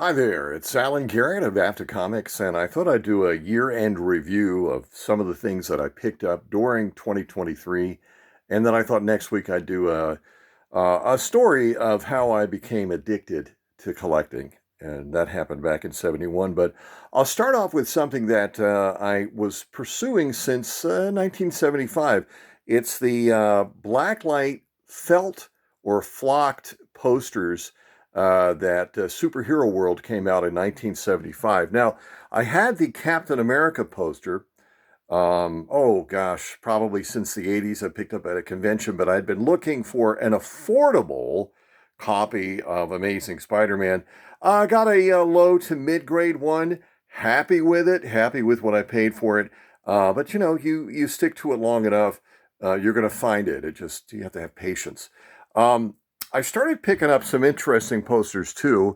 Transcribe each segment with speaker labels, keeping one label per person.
Speaker 1: Hi there, it's Alan Garrett of After Comics, and I thought I'd do a year-end review of some of the things that I picked up during 2023, and then I thought next week I'd do a story of how I became addicted to collecting, and that happened back in '71. But I'll start off with something that I was pursuing since 1975. It's the blacklight felt or flocked posters that Superhero World came out in 1975. Now, I had the Captain America poster. Oh gosh, probably since the 80s. I picked up at a convention, but I'd been looking for an affordable copy of Amazing Spider-Man. I got a low to mid-grade one. Happy with it. Happy with what I paid for it. But you stick to it long enough, you're going to find it. You have to have patience. Um, I started picking up some interesting posters too.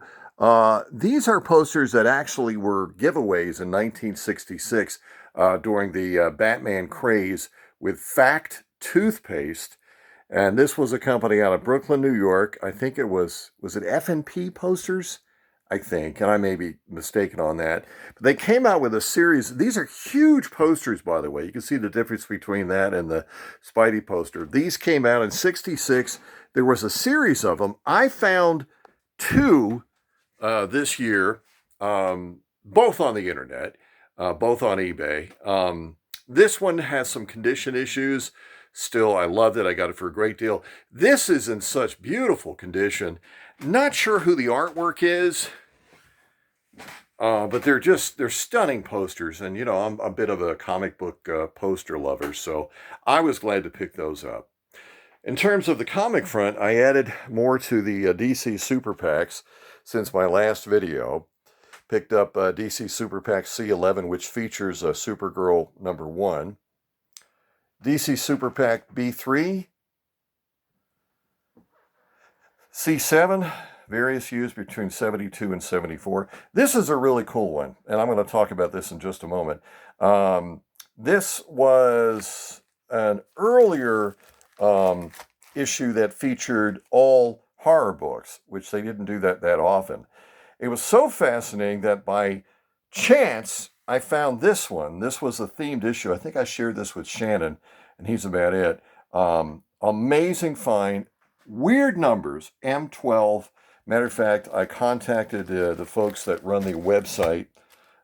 Speaker 1: These are posters that actually were giveaways in 1966 during the Batman craze with Fact toothpaste. And this was a company out of Brooklyn, New York. I think was it F&P Posters? I think, and I may be mistaken on that. But they came out with a series. These are huge posters, by the way. You can see the difference between that and the Spidey poster. These came out in '66. There was a series of them. I found two this year, both on the internet, both on eBay. This one has some condition issues. Still, I loved it. I got it for a great deal. This is in such beautiful condition. Not sure who the artwork is, but they're stunning posters. And, I'm a bit of a comic book poster lover, so I was glad to pick those up. In terms of the comic front, I added more to the DC Super Packs since my last video. Picked up DC Super Pack C11, which features Supergirl #1. DC Super Pack B3, C7, various hues between 72 and 74. This is a really cool one, and I'm going to talk about this in just a moment. This was an earlier issue that featured all horror books, which they didn't do that often. It was so fascinating that by chance, I found this one. This was a themed issue. I think I shared this with Shannon, and he's about it. Amazing find. Weird numbers, M12. Matter of fact, I contacted the folks that run the website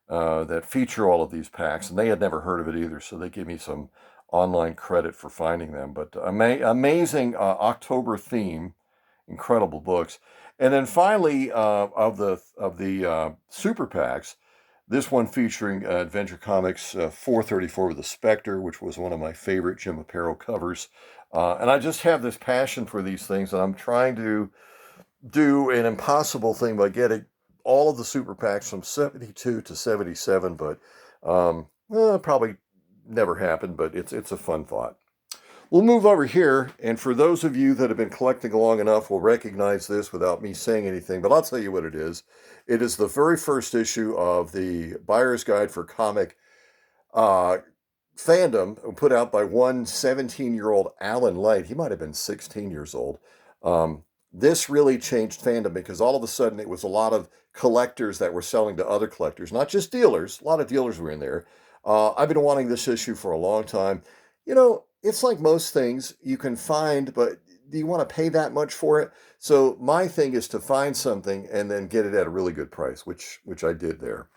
Speaker 1: that feature all of these packs, and they had never heard of it either, so they gave me some online credit for finding them. But amazing October theme, incredible books. And then finally, of the super packs, this one featuring Adventure Comics 434 with the Spectre, which was one of my favorite Jim Aparo covers. And I just have this passion for these things, and I'm trying to do an impossible thing by getting all of the super packs from 72 to 77, but probably never happened, but it's a fun thought. We'll move over here, and for those of you that have been collecting long enough will recognize this without me saying anything, but I'll tell you what it is. It is the very first issue of the Buyer's Guide for Comic fandom, put out by one 17-year-old Alan Light. He might have been 16 years old. This really changed fandom because all of a sudden it was a lot of collectors that were selling to other collectors, not just dealers. A lot of dealers were in there. I've been wanting this issue for a long time. It's like most things you can find, but do you want to pay that much for it? So my thing is to find something and then get it at a really good price, which I did there.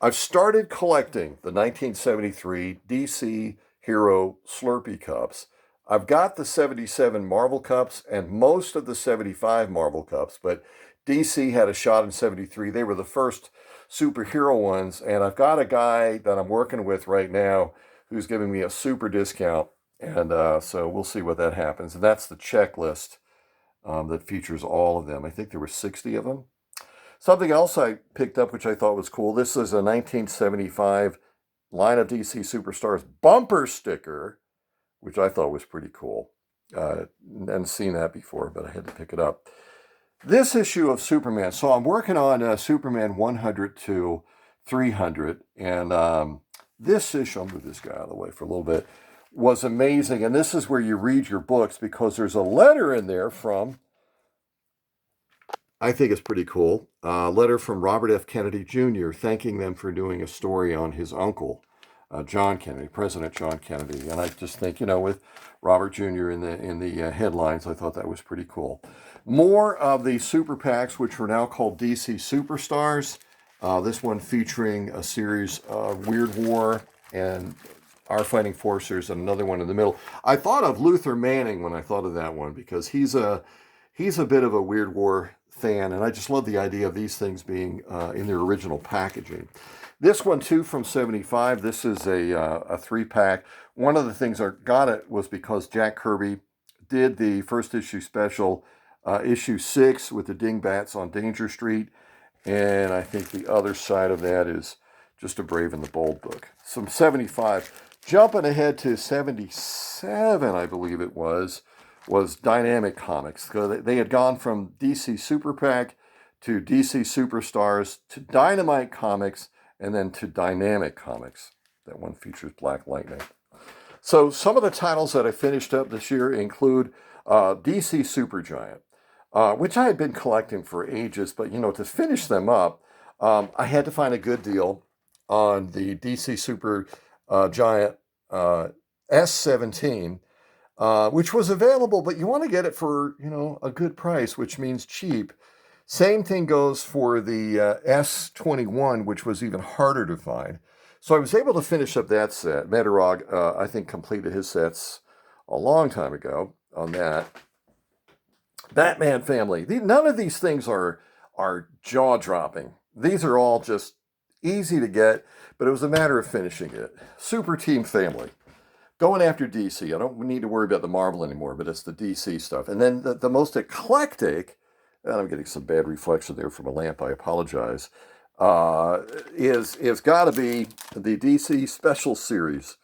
Speaker 1: I've started collecting the 1973 DC Hero Slurpee cups. I've got the 77 Marvel cups and most of the 75 Marvel cups, but DC had a shot in '73. They were the first superhero ones, and I've got a guy that I'm working with right now who's giving me a super discount, and so we'll see what that happens. And that's the checklist that features all of them. I think there were 60 of them. Something else I picked up, which I thought was cool. This is a 1975 Line of DC Superstars bumper sticker, which I thought was pretty cool. Hadn't seen that before, but I had to pick it up. This issue of Superman. So I'm working on Superman 100 to 300, and this issue, I'll move this guy out of the way for a little bit, was amazing. And this is where you read your books because there's a letter in there from, I think it's pretty cool, letter from Robert F. Kennedy Jr. thanking them for doing a story on his uncle, John Kennedy, President John Kennedy. And I just think, with Robert Jr. in the headlines, I thought that was pretty cool. More of the super PACs, which are now called DC Superstars. This one featuring a series of Weird War and Our Fighting Forces, and another one in the middle. I thought of Luther Manning when I thought of that one because he's a bit of a Weird War fan, and I just love the idea of these things being in their original packaging. This one too from '75. This is a 3-pack. One of the things I got it was because Jack Kirby did the first issue special, issue 6 with the Dingbats on Danger Street, and I think the other side of that is just a Brave and the Bold book. Some '75. Jumping ahead to '77, I believe it was Dynamic Comics. They had gone from DC Super PAC to DC Superstars to Dynamite Comics and then to Dynamic Comics. That one features Black Lightning. So some of the titles that I finished up this year include DC Supergiant, which I had been collecting for ages, but to finish them up, I had to find a good deal on the DC Super Giant S17, which was available, but you want to get it for, a good price, which means cheap. Same thing goes for the S21, which was even harder to find. So I was able to finish up that set. Metarog, I think, completed his sets a long time ago on that. Batman Family. None of these things are jaw-dropping. These are all just easy to get, but it was a matter of finishing it. Super Team Family. Going after DC. I don't need to worry about the Marvel anymore, but it's the DC stuff. And then the most eclectic, and I'm getting some bad reflection there from a lamp, I apologize, is got to be the DC Special Series,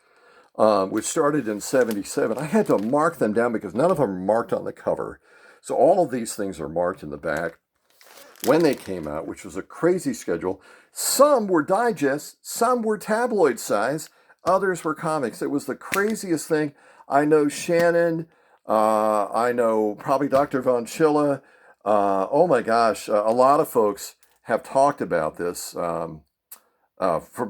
Speaker 1: which started in '77. I had to mark them down because none of them are marked on the cover. So all of these things are marked in the back when they came out, which was a crazy schedule. Some were digests, some were tabloid size, others were comics. It was the craziest thing. I know Shannon, I know probably Dr. Von Schilla. Oh my gosh, a lot of folks have talked about this from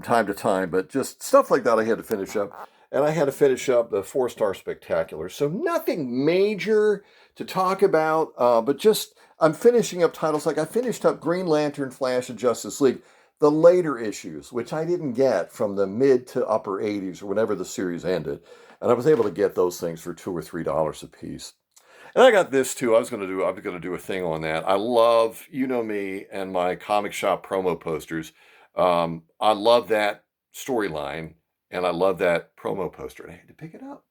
Speaker 1: time to time, but just stuff like that I had to finish up. And I had to finish up the 4-Star Spectacular. So nothing major to talk about, but just I'm finishing up titles like I finished up Green Lantern, Flash, and Justice League, the later issues, which I didn't get from the mid to upper '80s or whenever the series ended. And I was able to get those things for $2 or $3 a piece. And I got this too. I was going to do a thing on that. I love, me and my comic shop promo posters. I love that storyline, and I love that promo poster. And I had to pick it up.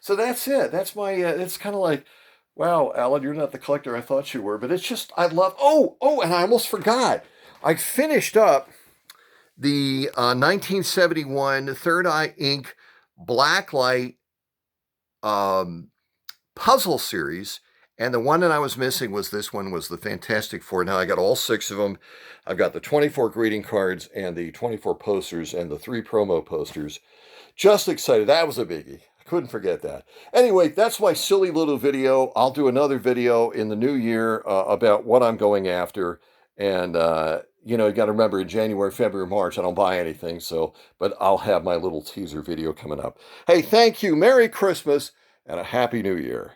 Speaker 1: So that's it. That's my. It's kind of like, wow, Alan, you're not the collector I thought you were. But it's just I love. Oh, and I almost forgot. I finished up the 1971 Third Eye Inc. Blacklight puzzle series, and the one that I was missing was this one, was the Fantastic Four. Now I got all 6 of them. I've got the 24 greeting cards and the 24 posters and the 3 promo posters. Just excited. That was a biggie. I couldn't forget that. Anyway, that's my silly little video. I'll do another video in the new year about what I'm going after. And, you got to remember in January, February, March, I don't buy anything. But I'll have my little teaser video coming up. Hey, thank you. Merry Christmas and a Happy New Year.